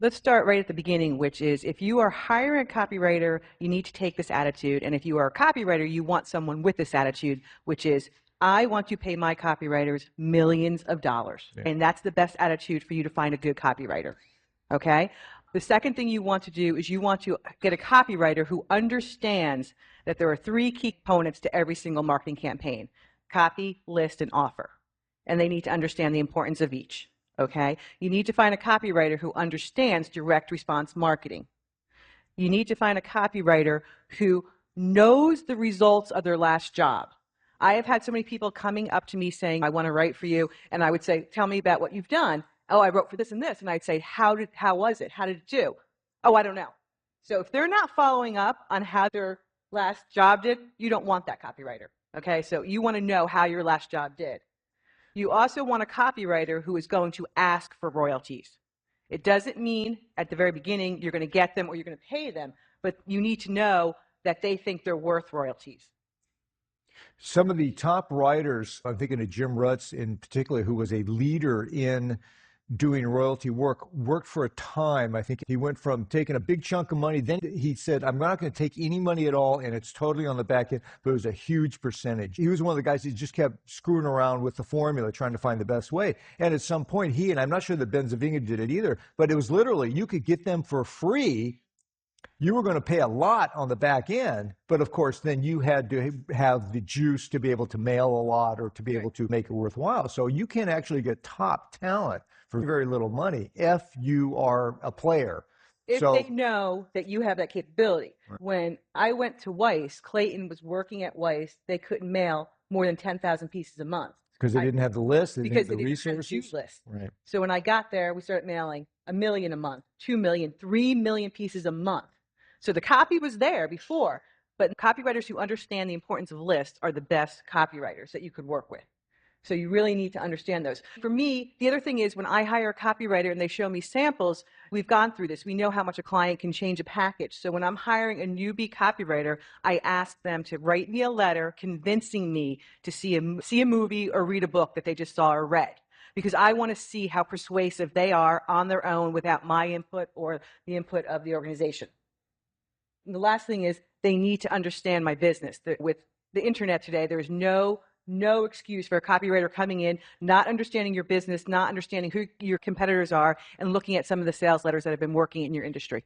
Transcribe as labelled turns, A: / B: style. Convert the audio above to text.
A: Let's start right at the beginning, which is if you are hiring a copywriter, you need to take this attitude. And if you are a copywriter, you want someone with this attitude, which is, I want to pay my copywriters millions of dollars. Yeah. And that's the best attitude for you to find a good copywriter. Okay? The second thing you want to do is you want to get a copywriter who understands that there are 3 key components to every single marketing campaign: copy, list, and offer. And they need to understand the importance of each. Okay? You need to find a copywriter who understands direct response marketing. You need to find a copywriter who knows the results of their last job. I have had so many people coming up to me saying, I want to write for you. And I would say, tell me about what you've done. Oh, I wrote for this and this. And I'd say, how was it? How did it do? Oh, I don't know. So if they're not following up on how their last job did, you don't want that copywriter. Okay? So you want to know how your last job did. You also want a copywriter who is going to ask for royalties. It doesn't mean at the very beginning you're going to get them or you're going to pay them, but you need to know that they think they're worth royalties.
B: Some of the top writers, I'm thinking of Jim Rutz in particular, who was a leader in doing royalty work, worked for a time. I think he went from taking a big chunk of money, then he said, I'm not going to take any money at all, and it's totally on the back end, but it was a huge percentage. He was one of the guys who just kept screwing around with the formula, trying to find the best way. And at some point, and I'm not sure that Ben Zavinga did it either, but it was literally, you could get them for free. You were going to pay a lot on the back end, but of course, then you had to have the juice to be able to mail a lot or to be able to make it worthwhile. So you can actually get top talent for very little money if you are a player.
A: If they know that you have that capability.
B: Right.
A: When I went to Weiss, Clayton was working at Weiss, they couldn't mail more than 10,000 pieces a month.
B: Because they didn't have the list, they didn't have the resources.
A: Have the list.
B: Right.
A: So when I got there, we started mailing 1 million a month, 2 million, 3 million pieces a month. So the copy was there before, but copywriters who understand the importance of lists are the best copywriters that you could work with. So you really need to understand those. For me, the other thing is when I hire a copywriter and they show me samples, we've gone through this. We know how much a client can change a package. So when I'm hiring a newbie copywriter, I ask them to write me a letter convincing me to see a movie or read a book that they just saw or read. Because I want to see how persuasive they are on their own without my input or the input of the organization. And the last thing is they need to understand my business. With the internet today, there is no excuse for a copywriter coming in, not understanding your business, not understanding who your competitors are, and looking at some of the sales letters that have been working in your industry.